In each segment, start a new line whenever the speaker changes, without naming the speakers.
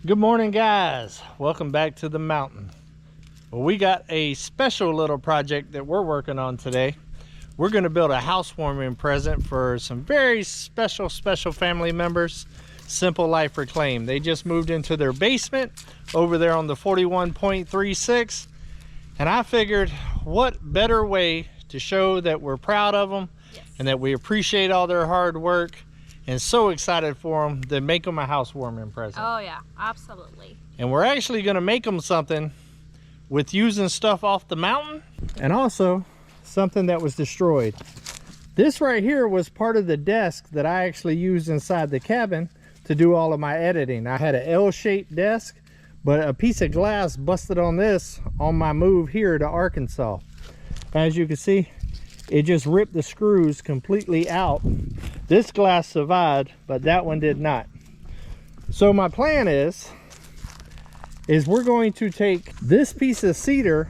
Good morning, guys. Welcome back to the mountain. Well, we got a special little project that we're working on today. We're going to build a housewarming present for some very special family members. Simple Life Reclaim. They just moved into their basement over there on the 41.36, and I figured what better way to show that we're proud of them and that we appreciate all their hard work and so excited for them than make them a housewarming present.
Oh yeah, absolutely.
And we're actually going to make them something with using stuff off the mountain and also something that was destroyed. This right here was part of the desk that I actually used inside the cabin to do all of my editing. I had an L-shaped desk, but a piece of glass busted on this on my move here to Arkansas. As you can see, it just ripped the screws completely out. This glass survived, but that one did not. So my plan is we're going to take this piece of cedar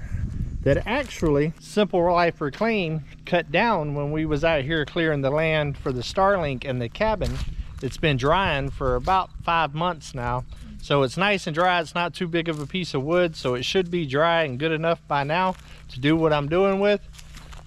that actually Simple Life Reclaim cut down when we was out here clearing the land for the Starlink and the cabin. It's been drying for about 5 months now. So it's nice and dry. It's not too big of a piece of wood, so it should be dry and good enough by now to do what I'm doing with.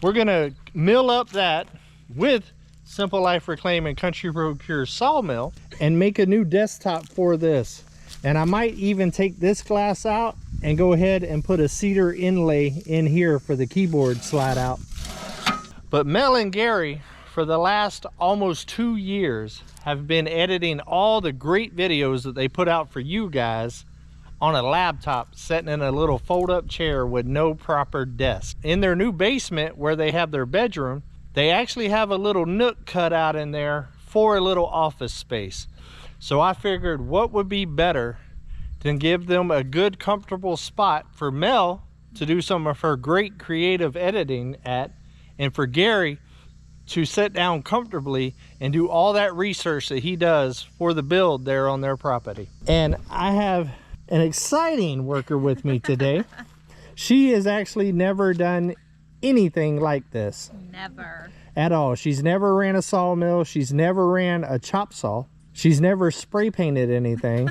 We're gonna mill up that with Simple Life Reclaim and Country Road Pure sawmill and make a new desktop for this. And I might even take this glass out and go ahead and put a cedar inlay in here for the keyboard slide out. But Mel and Gary, for the last almost 2 years, have been editing all the great videos that they put out for you guys on a laptop sitting in a little fold-up chair with no proper desk. In their new basement where they have their bedroom, they actually have a little nook cut out in there for a little office space. So I figured what would be better than give them a good comfortable spot for Mel to do some of her great creative editing at, and for Gary to sit down comfortably and do all that research that he does for the build there on their property. And I have an exciting worker with me today. She has actually never done anything like this. Never. At all. She's never ran a sawmill. She's never ran a chop saw. She's never spray painted anything.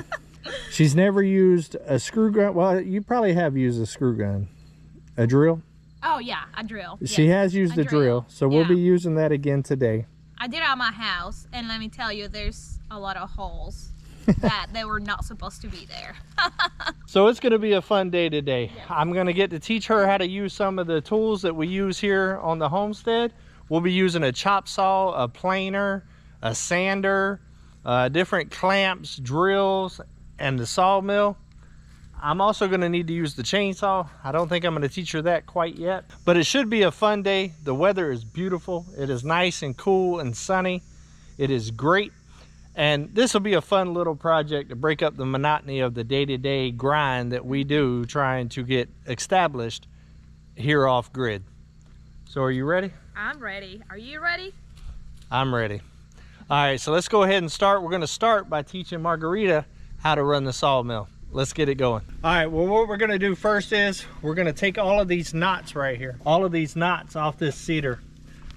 She's never used a screw gun. Well, you probably have used a screw gun. A drill?
Oh yeah, a drill.
She has used a drill. So we'll be using that again today.
I did it at my house, and let me tell you, there's a lot of holes that they were not supposed to be there.
So it's going to be a fun day today. Yeah. I'm going to get to teach her how to use some of the tools that we use here on the homestead. We'll be using a chop saw, a planer, a sander, different clamps, drills, and the sawmill. I'm also going to need to use the chainsaw. I don't think I'm going to teach her that quite yet, but it should be a fun day. The weather is beautiful. It is nice and cool and sunny. It is great. And this will be a fun little project to break up the monotony of the day-to-day grind that we do trying to get established here off grid. So are you ready?
I'm ready. Are you ready?
I'm ready. All right, so let's go ahead and start. We're going to start by teaching Margarita how to run the sawmill. Let's get it going. All right, well, what we're going to do first is we're going to take all of these knots right here, all of these knots off this cedar.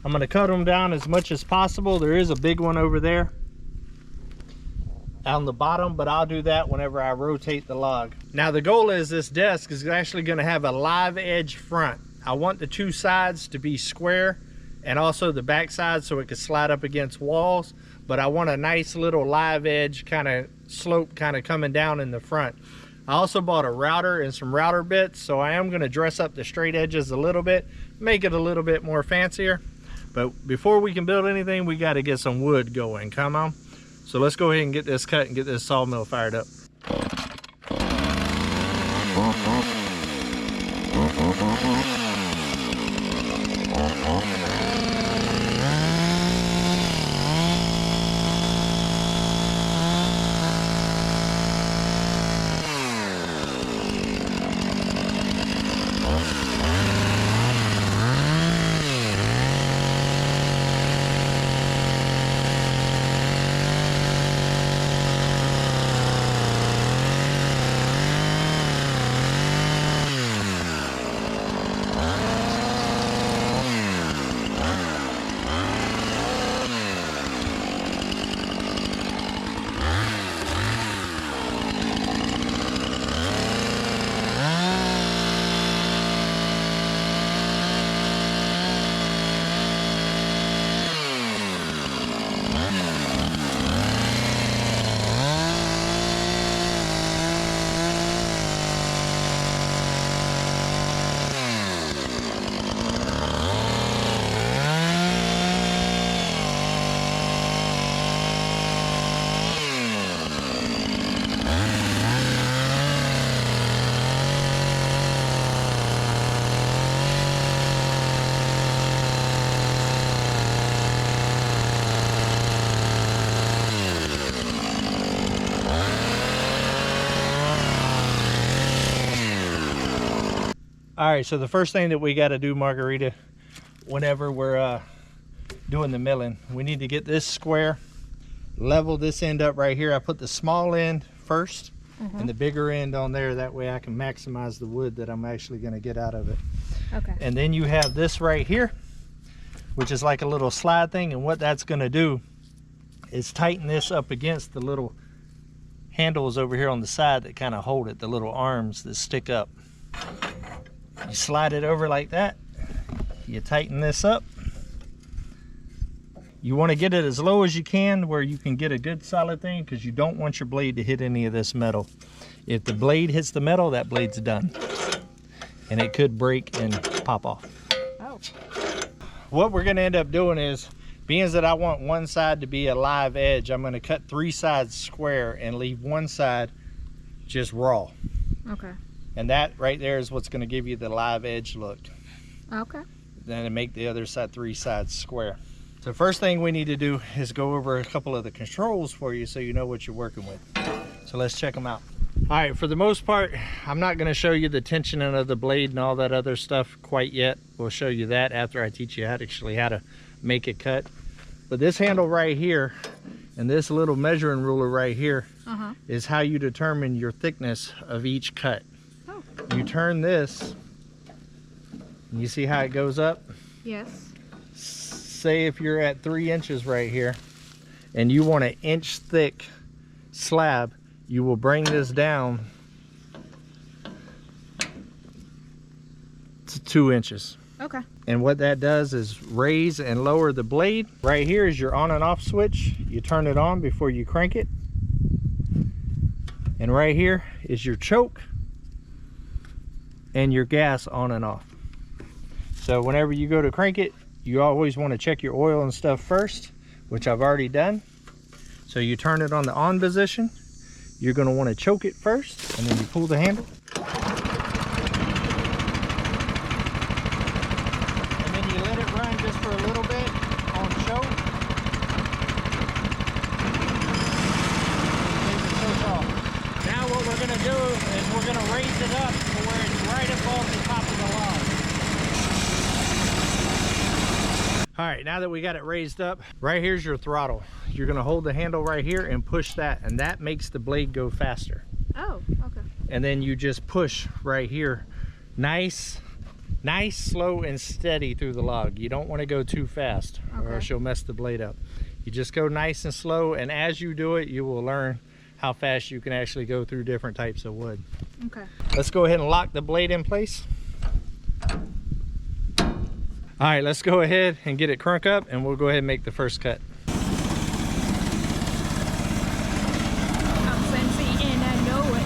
I'm going to cut them down as much as possible. There is a big one over there on the bottom, but I'll do that whenever I rotate the log. Now the goal is this desk is actually going to have a live edge front. I want the two sides to be square and also the back side so it can slide up against walls, but I want a nice little live edge kind of slope kind of coming down in the front. I also bought a router and some router bits, so I am going to dress up the straight edges a little bit, make it a little bit more fancier. But before we can build anything, we got to get some wood going. Come on. So let's go ahead and get this cut and get this sawmill fired up. All right, so the first thing that we got to do, Margarita, whenever we're doing the milling, we need to get this square, level this end up right here. I put the small end first and the bigger end on there. That way I can maximize the wood that I'm actually going to get out of it.
Okay.
And then you have this right here, which is like a little slide thing. And what that's going to do is tighten this up against the little handles over here on the side that kind of hold it, the little arms that stick up. You slide it over like that. You tighten this up. You want to get it as low as you can where you can get a good solid thing, because you don't want your blade to hit any of this metal. If the blade hits the metal, that blade's done. And it could break and pop off.
Oh.
What we're going to end up doing is, being that I want one side to be a live edge, I'm going to cut 3 sides square and leave one side just raw.
Okay.
And that right there is what's going to give you the live edge look.
Okay.
Then to make the other side 3 sides square. So first thing we need to do is go over a couple of the controls for you so you know what you're working with. So let's check them out. All right, for the most part, I'm not going to show you the tensioning of the blade and all that other stuff quite yet. We'll show you that after I teach you how to make a cut. But this handle right here and this little measuring ruler right here is how you determine your thickness of each cut.
Oh.
You turn this, and you see how it goes up?
Yes.
Say if you're at 3 inches right here and you want an inch thick slab, you will bring this down to 2 inches.
Okay.
And what that does is raise and lower the blade. Right here is your on and off switch. You turn it on before you crank it. And right here is your choke and your gas on and off. So whenever you go to crank it, you always want to check your oil and stuff first, which I've already done. So you turn it on the on position. You're going to want to choke it first, and then you pull the handle. And then you let it run just for a little bit on choke. Leave the choke off. Now what we're going to do is we're going to raise it up to where it's right above the top of the log. All right, now that we got it raised up, right here's your throttle. You're gonna hold the handle right here and push that, and that makes the blade go faster.
Oh, okay.
And then you just push right here. Nice, slow and steady through the log. You don't wanna go too fast or else you'll mess the blade up. You just go nice and slow, and as you do it, you will learn how fast you can actually go through different types of wood.
Okay.
Let's go ahead and lock the blade in place. All right, let's go ahead and get it crunk up, and we'll go ahead and make the first cut.
I'm fancy and I know it.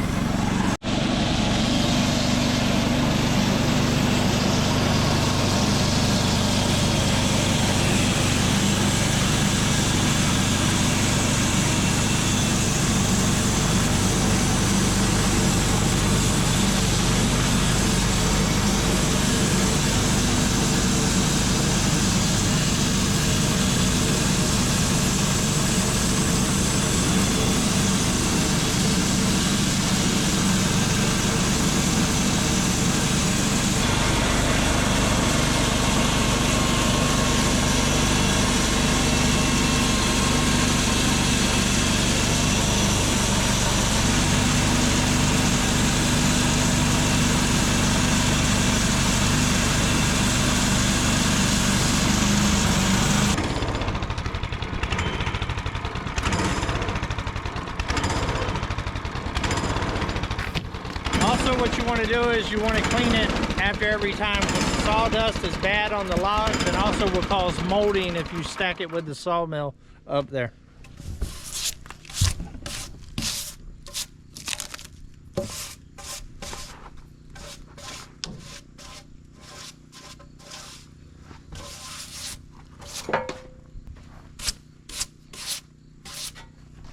Also, what you want to do is you want to clean it after every time, because the sawdust is bad on the logs and also will cause molding if you stack it with the sawmill up there.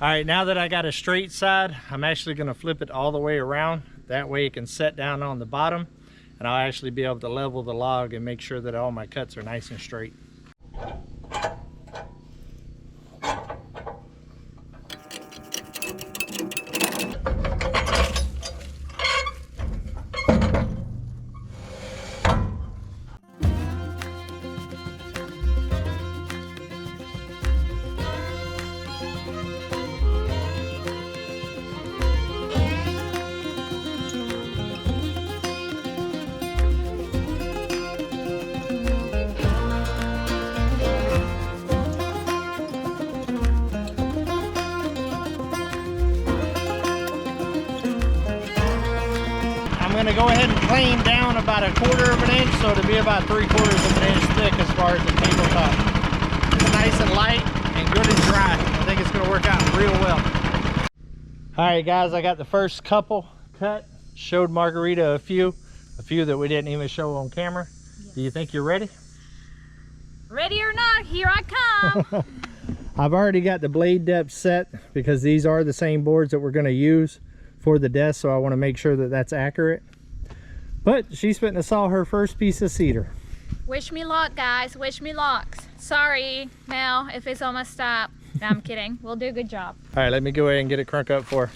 All right, now that I got a straight side, I'm actually going to flip it all the way around. That way it can set down on the bottom, and I'll actually be able to level the log and make sure that all my cuts are nice and straight. to go ahead and plane down about 1/4 of an inch, so it'll be about 3/4 of an inch thick as far as the tabletop. It's nice and light and good and dry. I think it's going to work out real well. All right, guys, I got the first couple cut. Showed Margarita a few that we didn't even show on camera. Yes. Do you think you're ready?
Ready or not, here I come.
I've already got the blade depth set because these are the same boards that we're going to use for the desk, so I want to make sure that that's accurate. But she's fitting to saw her first piece of cedar.
Wish me luck, guys. Wish me luck. Sorry now if it's almost stopped. No, I'm kidding. We'll do a good job.
All right, let me go ahead and get it crunk up for her.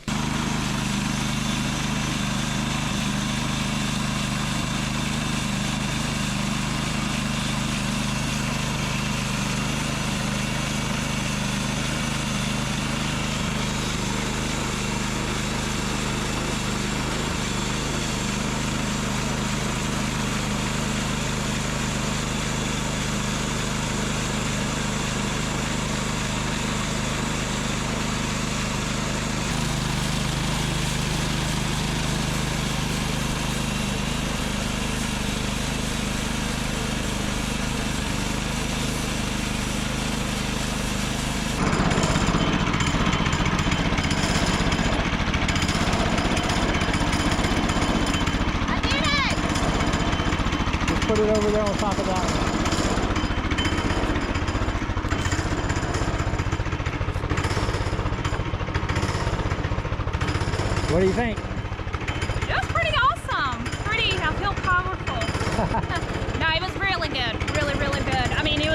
Put it over there on top of that one. What do you think?
It was pretty awesome. I feel powerful. No, it was really good. Really good. I mean, it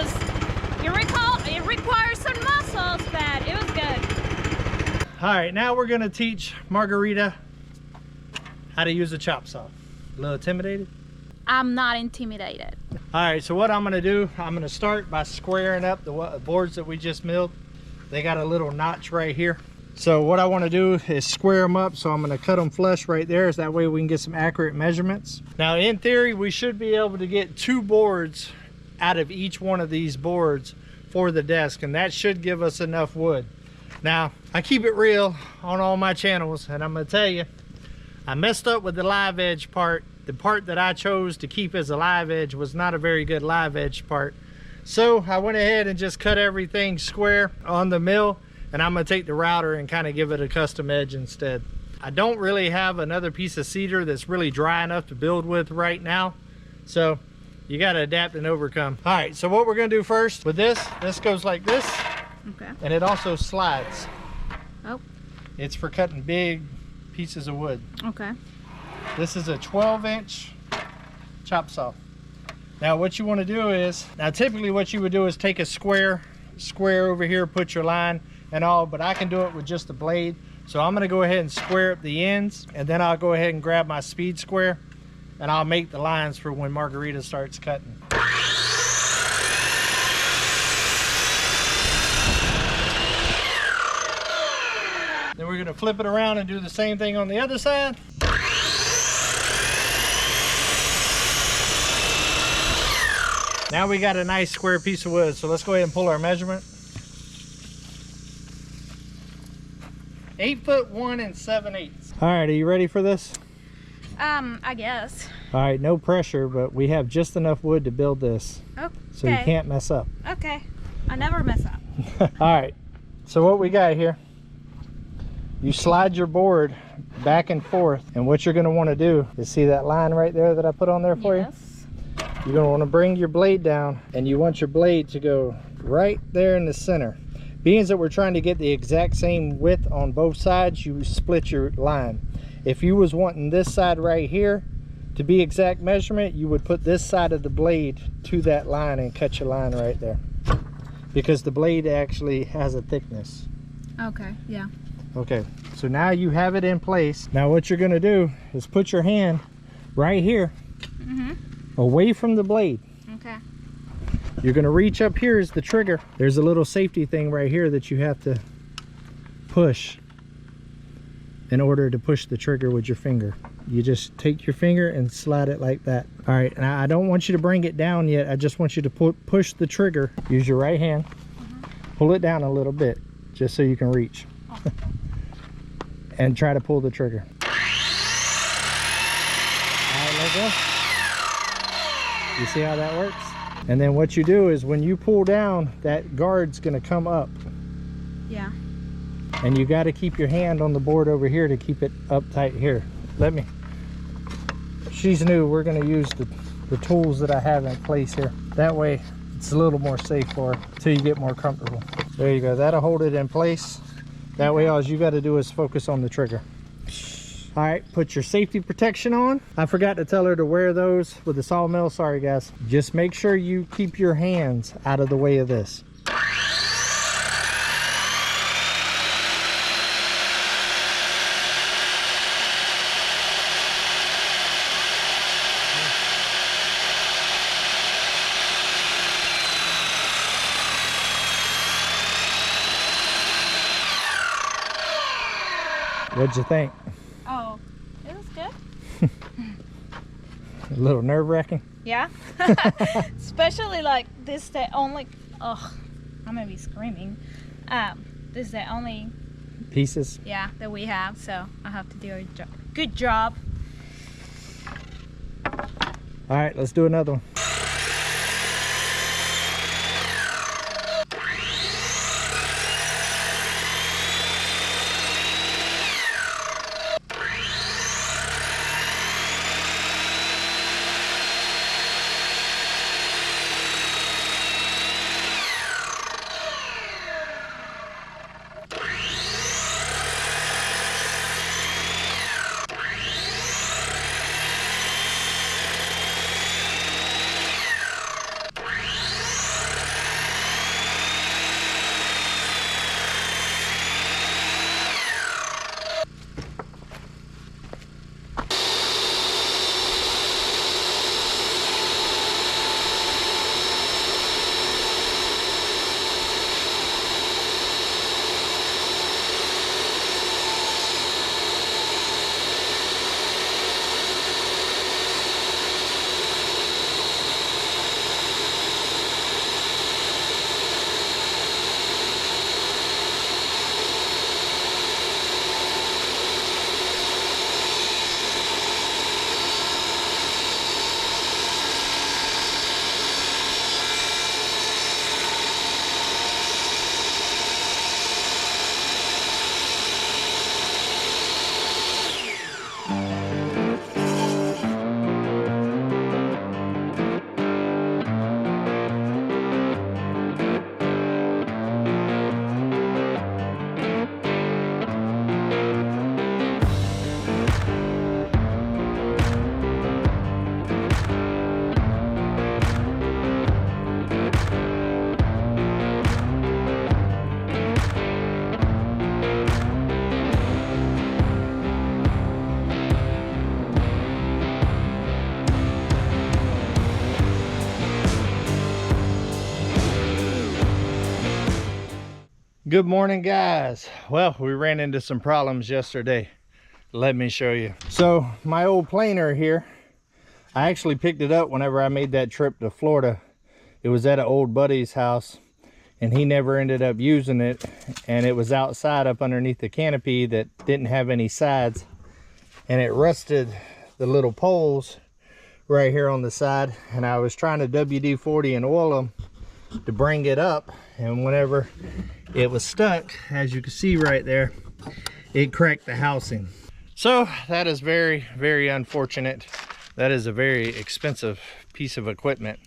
requires some muscles, but it was good.
All right, now we're gonna teach Margarita how to use a chop saw. A little intimidated?
I'm not intimidated.
All right, so what I'm gonna do, I'm gonna start by squaring up the boards that we just milled. They got a little notch right here. So what I wanna do is square them up, so I'm gonna cut them flush right there, so that way we can get some accurate measurements. Now in theory, we should be able to get 2 boards out of each one of these boards for the desk, and that should give us enough wood. Now, I keep it real on all my channels, and I'm gonna tell you, I messed up with the live edge part. The part that I chose to keep as a live edge was not a very good live edge part. So I went ahead and just cut everything square on the mill, and I'm gonna take the router and kind of give it a custom edge instead. I don't really have another piece of cedar that's really dry enough to build with right now. So you gotta adapt and overcome. All right, so what we're gonna do first with this goes like this.
Okay.
And it also slides.
Oh.
It's for cutting big pieces of wood.
Okay.
This is a 12-inch chop saw. Now what you want to do is, typically what you would do is take a square over here, put your line and all, but I can do it with just the blade. So I'm going to go ahead and square up the ends, and then I'll go ahead and grab my speed square, and I'll make the lines for when Margarita starts cutting. Then we're going to flip it around and do the same thing on the other side. Now we got a nice square piece of wood, so let's go ahead and pull our measurement. 8 foot 1 7/8. All right, are you ready for this?
I guess.
All right, no pressure, but we have just enough wood to build this.
Okay.
So you can't mess up.
Okay. I never mess up.
All right, so what we got here, you slide your board back and forth, and what you're gonna wanna do is see that line right there that I put on there for you? You're going to want to bring your blade down, and you want your blade to go right there in the center. Being that we're trying to get the exact same width on both sides, you split your line. If you was wanting this side right here to be exact measurement, you would put this side of the blade to that line and cut your line right there, because the blade actually has a thickness.
Okay, yeah.
Okay, so now you have it in place. Now what you're going to do is put your hand right here, away from the blade.
Okay.
You're going to reach up here is the trigger. There's a little safety thing right here that you have to push in order to push the trigger with your finger. You just take your finger and slide it like that. All right, and I don't want you to bring it down yet. I just want you to push the trigger. Use your right hand. Pull it down a little bit just so you can reach. And try to pull the trigger. go. You see how that works? And then what you do is when you pull down, that guard's gonna come up.
Yeah.
And you got to keep your hand on the board over here to keep it up tight here. Let me. She's new. We're going to use the tools that I have in place here. That way it's a little more safe for her until you get more comfortable. There you go. That'll hold it in place. That way all you got to do is focus on the trigger. All right, put your safety protection on. I forgot to tell her to wear those with the sawmill. Sorry guys. Just make sure you keep your hands out of the way of this. What'd you think?
Oh, it was good.
A little nerve-wracking?
Yeah. Especially like this, the only, oh, I'm gonna be screaming. This is the only
Pieces?
Yeah, that we have, so I have to do a good job.
All right, let's do another one. Good morning guys. Well, we ran into some problems yesterday. Let me show you. So my old planer here, I actually picked it up whenever I made that trip to Florida. It was at an old buddy's house and he never ended up using it, and it was outside up underneath the canopy that didn't have any sides, and it rusted the little poles right here on the side, and I was trying to WD-40 and oil them to bring it up, and whenever it was stuck, as you can see right there, it cracked the housing. So that is very, very unfortunate. That is a very expensive piece of equipment,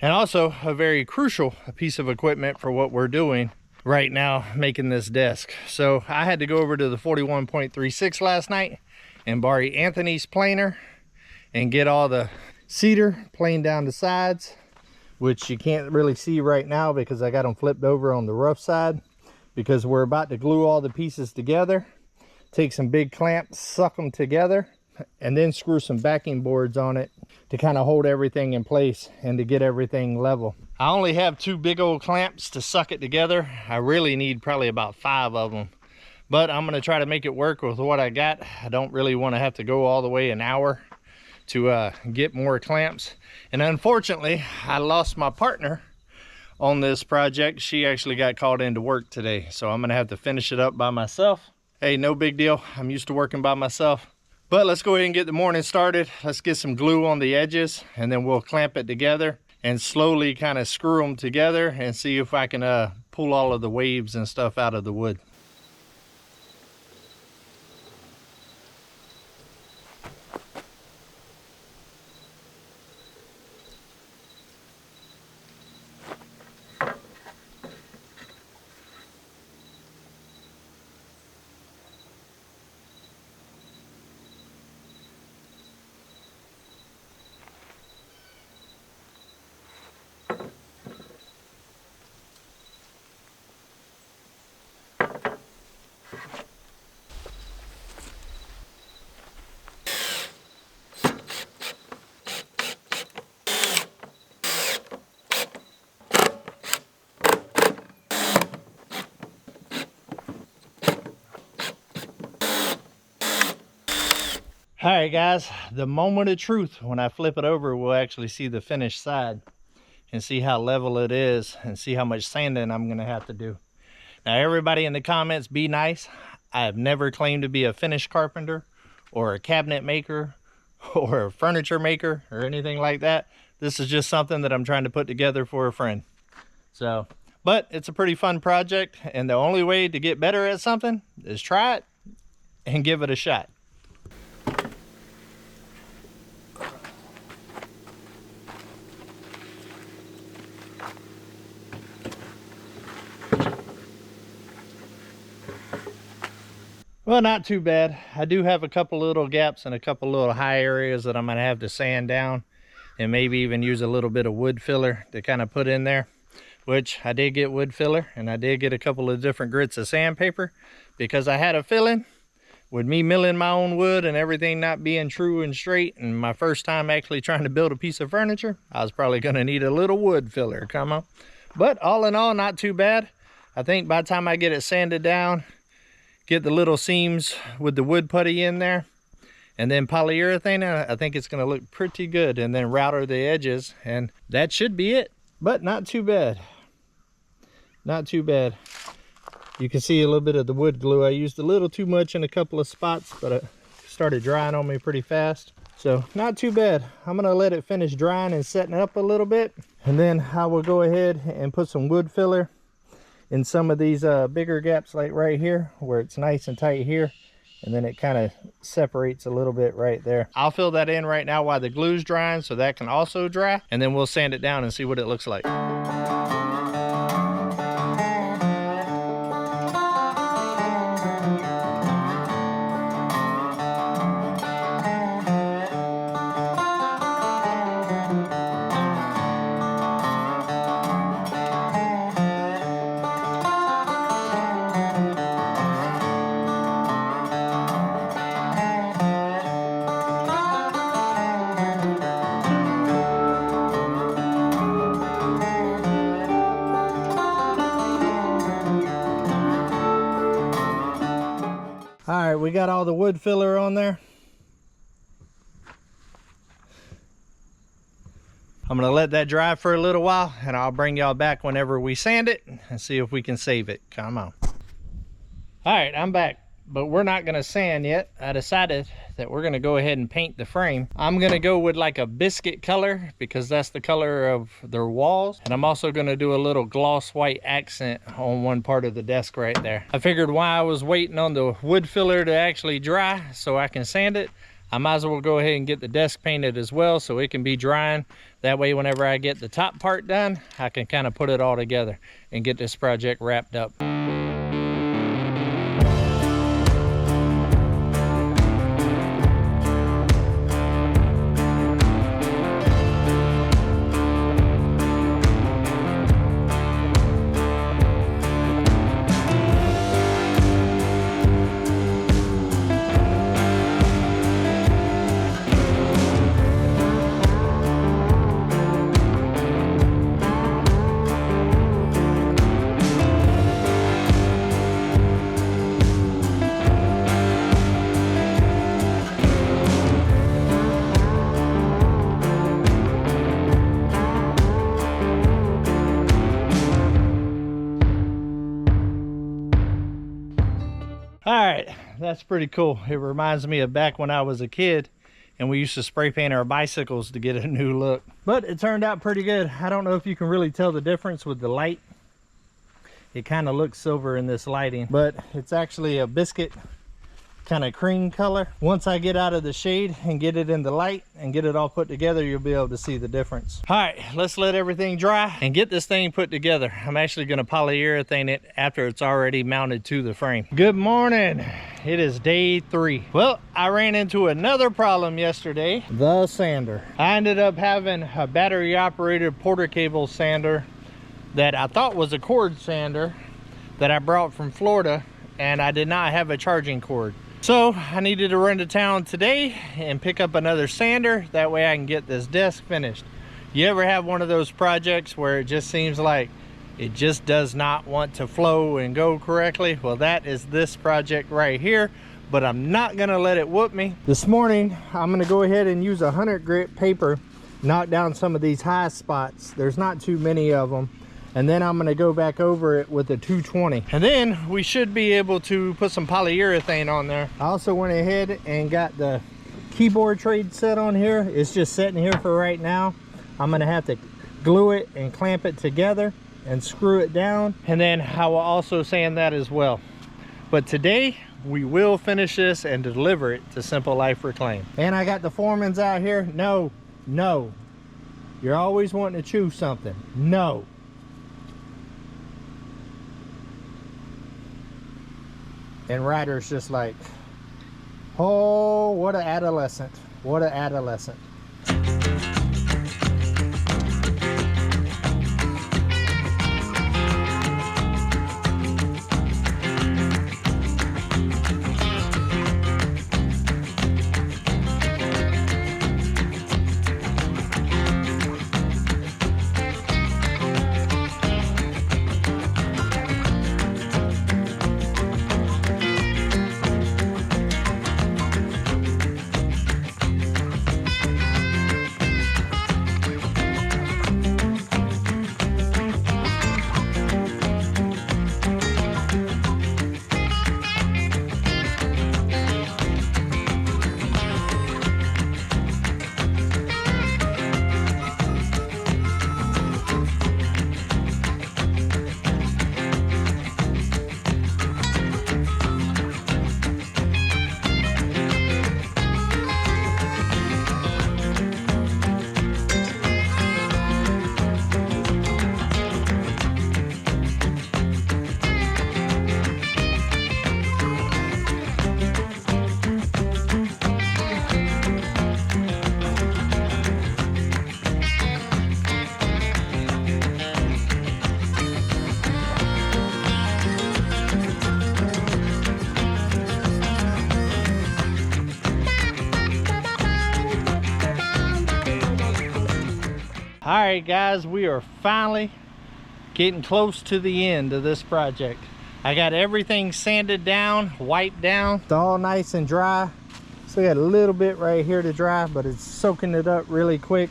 and also a very crucial piece of equipment for what we're doing right now, making this desk. So I had to go over to the 41.36 last night and borrow Anthony's planer and get all the cedar planed down the sides, which you can't really see right now because I got them flipped over on the rough side, because we're about to glue all the pieces together, take some big clamps, suck them together, and then screw some backing boards on it to kind of hold everything in place and to get everything level. I only have 2 big old clamps to suck it together. I really need probably about 5 of them, but I'm going to try to make it work with what I got. I don't really want to have to go all the way an hour to get more clamps. And unfortunately, I lost my partner on this project. She actually got called into work today, so I'm gonna have to finish it up by myself. Hey, no big deal. I'm used to working by myself. But let's go ahead and get the morning started. Let's get some glue on the edges, and then we'll clamp it together and slowly kind of screw them together and see if I can pull all of the waves and stuff out of the wood. All right, guys, the moment of truth. When I flip it over, we'll actually see the finished side and see how level it is and see how much sanding I'm gonna have to do. Now, everybody in the comments, be nice. I have never claimed to be a finish carpenter or a cabinet maker or a furniture maker or anything like that. This is just something that I'm trying to put together for a friend. So, but it's a pretty fun project, and the only way to get better at something is try it and give it a shot. Well, not too bad. I do have a couple little gaps and a couple little high areas that I'm going to have to sand down and maybe even use a little bit of wood filler to kind of put in there, which I did get wood filler, and I did get a couple of different grits of sandpaper because I had a feeling with me milling my own wood and everything not being true and straight, and my first time actually trying to build a piece of furniture, I was probably going to need a little wood filler, come on. But all in all, not too bad. I think by the time I get it sanded down, get the little seams with the wood putty in there, and then polyurethane, I think it's going to look pretty good, and then router the edges, and that should be it. But not too bad. Not too bad. You can see a little bit of the wood glue. I used a little too much in a couple of spots, but it started drying on me pretty fast. So not too bad. I'm going to let it finish drying and setting up a little bit, and then I will go ahead and put some wood filler in some of these bigger gaps, like right here where it's nice and tight here, and then it kind of separates a little bit right there. I'll fill that in right now while the glue's drying, so that can also dry, and then we'll sand it down and see what it looks like. All right, we got all the wood filler on there. I'm gonna let that dry for a little while, and I'll bring y'all back whenever we sand it and see if we can save it. Come on. All right, I'm back, but we're not gonna sand yet. I decided that we're gonna go ahead and paint the frame. I'm gonna go with like a biscuit color because that's the color of their walls. And I'm also gonna do a little gloss white accent on one part of the desk right there. I figured while I was waiting on the wood filler to actually dry so I can sand it, I might as well go ahead and get the desk painted as well so it can be drying. That way, whenever I get the top part done, I can kind of put it all together and get this project wrapped up. All right, that's pretty cool. It reminds me of back when I was a kid and we used to spray paint our bicycles to get a new look. But it turned out pretty good. I don't know if you can really tell the difference with the light. It kind of looks silver in this lighting, but it's actually a biscuit kind of cream color. Once I get out of the shade and get it in the light and get it all put together, you'll be able to see the difference. All right, let's let everything dry and get this thing put together. I'm actually going to polyurethane it after it's already mounted to the frame. Good morning. It is day 3. Well, I ran into another problem yesterday, the sander. I ended up having a battery operated Porter cable sander that I thought was a cord sander that I brought from Florida, and I did not have a charging cord. So I needed to run to town today and pick up another sander. That way I can get this desk finished. You ever have one of those projects where it just seems like it just does not want to flow and go correctly? Well, that is this project right here, but I'm not gonna let it whoop me. This morning, I'm gonna go ahead and use a 100 grit paper, knock down some of these high spots. There's not too many of them. And then I'm gonna go back over it with a 220. And then we should be able to put some polyurethane on there. I also went ahead and got the keyboard tray set on here. It's just sitting here for right now. I'm gonna have to glue it and clamp it together and screw it down. And then I will also sand that as well. But today, we will finish this and deliver it to Simple Life Reclaim. And I got the foremans out here. No, no. You're always wanting to choose something. No. And Ryder's just like, oh, what an adolescent. What an adolescent. All right, guys, we are finally getting close to the end of this project. I got everything sanded down, wiped down. It's all nice and dry. Still got a little bit right here to dry, but it's soaking it up really quick.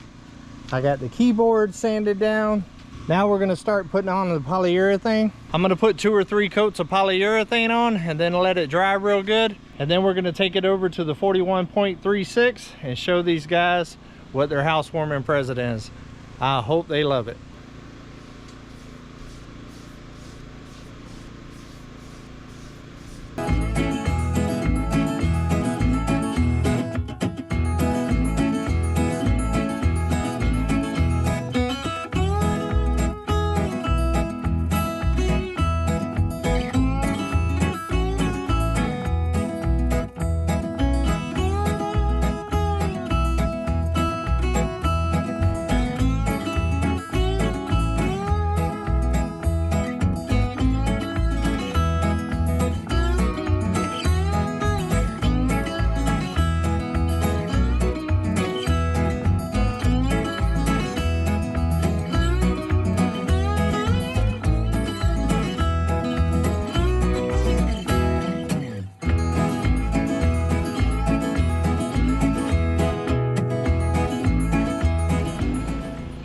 I got the keyboard sanded down. Now we're gonna start putting on the polyurethane. I'm gonna put 2 or 3 coats of polyurethane on and then let it dry real good. And then we're gonna take it over to the 41.36 and show these guys what their housewarming present is. I hope they love it.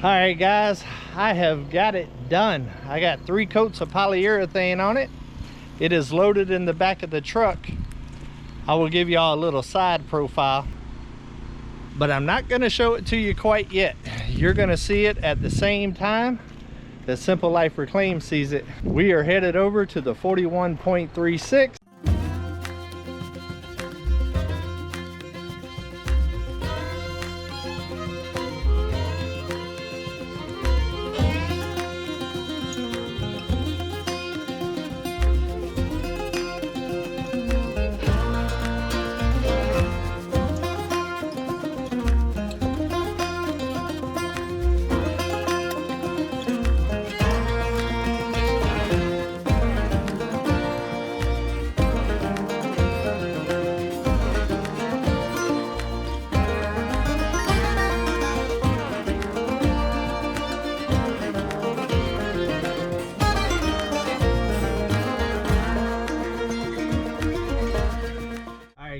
All right, guys, I have got it done. I got 3 coats of polyurethane on it, It is loaded in the back of the truck. I will give y'all a little side profile, but I'm not going to show it to you quite yet. You're going to see it at the same time that Simple Life Reclaimed sees it. We are headed over to the 41.36.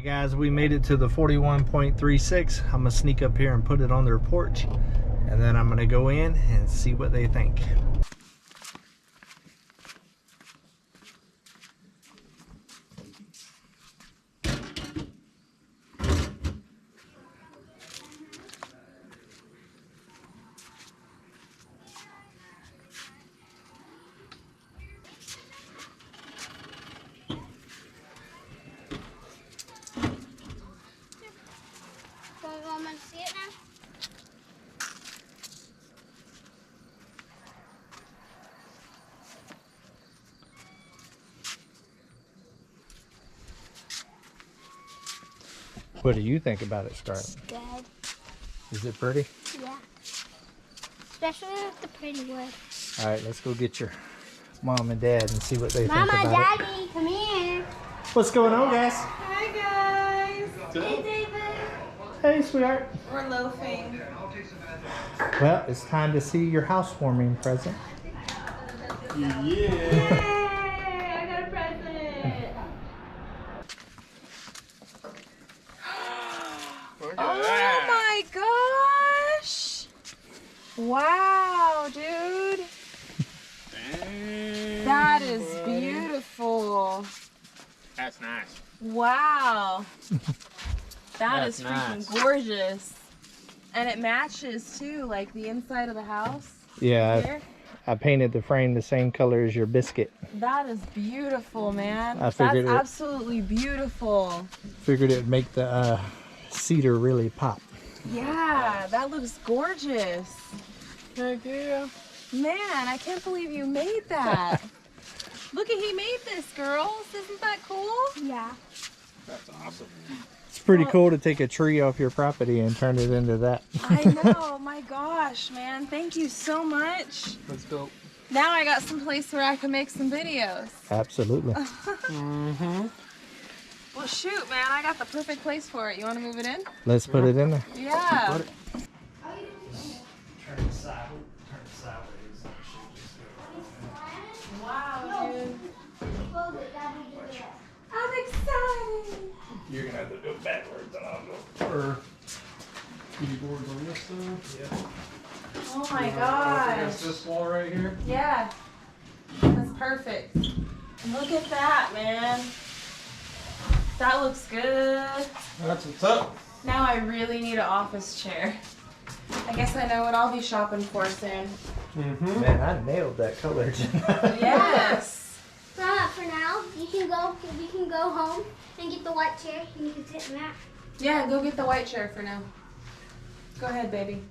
Guys, we made it to the 41.36. I'm gonna sneak up here and put it on their porch, and then I'm gonna go in and see what they think.
See it now?
What do you think about it, Scarlett?
It's good.
Is it pretty?
Yeah. Especially with the pretty wood.
All right, let's go get your mom and dad and see what they think
Mama,
about
Daddy, come here.
it. What's going on, guys?
Hi guys!
Hey, David.
Hey, sweetheart.
We're loafing.
Well, it's time to see your housewarming present.
Yay! I got a present! Oh my gosh! Wow, dude! That is beautiful.
That's nice.
Wow. That is
That's
freaking
nice.
gorgeous. And it matches too, like the inside of the house.
Yeah,
Here.
I painted the frame the same color as your biscuit.
That is beautiful, man.
I
That's
figured it-
absolutely beautiful.
Figured it'd make the cedar really pop.
Yeah, that looks gorgeous.
Heck yeah.
Man, I can't believe you made that. Look at, he made this, girls. Isn't that cool?
Yeah.
That's awesome. It's pretty cool to take a tree off your property and turn it into that.
I know, my gosh, man. Thank you so much.
Let's go.
Now I got some place where I can make some videos.
Absolutely.
Well, shoot, man, I got the perfect place for it. You want to move it in?
Let's put it in there.
Yeah.
Turn it sideways.
Wow, dude. I'm excited.
You're gonna have to go backwards and I'll go.
Or keyboards on this side.
Yeah.
Oh my
Against
gosh.
this wall right here.
Yeah. That's perfect. Look at that, man. That looks good.
That's what's up.
Now I really need an office chair. I guess I know what I'll be shopping for soon.
Mm-hmm.
Man, I nailed that color.
Yes.
Mama, for now, we can go home and get the white chair. You can sit in that.
Yeah, go get the white chair for now. Go ahead, baby.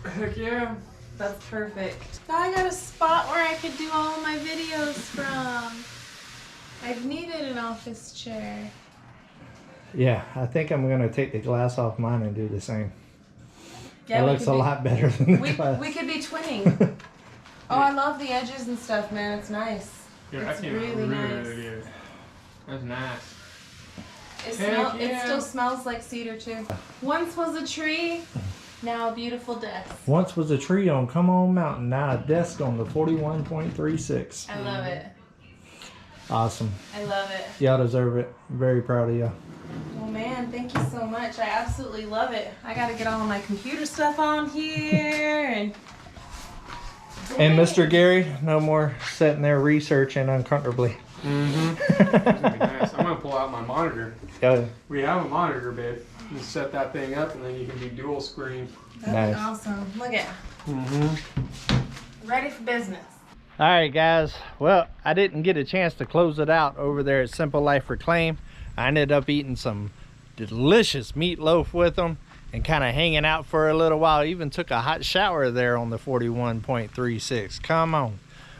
Heck yeah.
That's perfect. Now I got a spot where I could do all my videos from. I've needed an office chair.
Yeah, I think I'm gonna take the glass off mine and do the same.
Yeah,
That
we
looks
could
a
be-
lot better than the
We
glass.
could be twinning. Oh, I love the edges and stuff, man. It's nice.
Yeah,
It's
that came
really
out
nice.
really good. That's nice.
It,
Heck
it
yeah.
still smells like cedar too. Once was a tree, now a beautiful desk.
Once was a tree on Come On Mountain, now a desk on the 41.36.
I love it.
Awesome.
I love it.
Y'all deserve it. Very proud of y'all.
Well, man, thank you so much. I absolutely love it. I got to get all my computer stuff on here and
And Mr. Gary, no more sitting there researching uncomfortably.
That's gonna be nice. I'm gonna pull out my monitor.
Yeah.
We have a monitor, babe. You set that thing up and then you can do dual screen.
That'd
Nice.
be awesome. Look at, ready for business.
All right, guys. Well, I didn't get a chance to close it out over there at Simple Life Reclaim. I ended up eating some delicious meatloaf with them and kind of hanging out for a little while. Even took a hot shower there on the 41.36. Come on.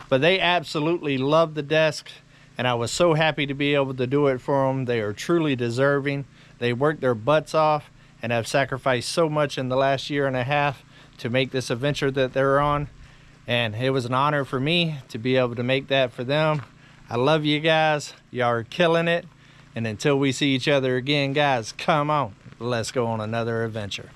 But they absolutely loved the desk, and I was so happy to be able to do it for them. They are truly deserving. They worked their butts off and have sacrificed so much in the last year and a half to make this adventure that they're on. And it was an honor for me to be able to make that for them. I love you guys. Y'all are killing it. And until we see each other again, guys, come on. Let's go on another adventure.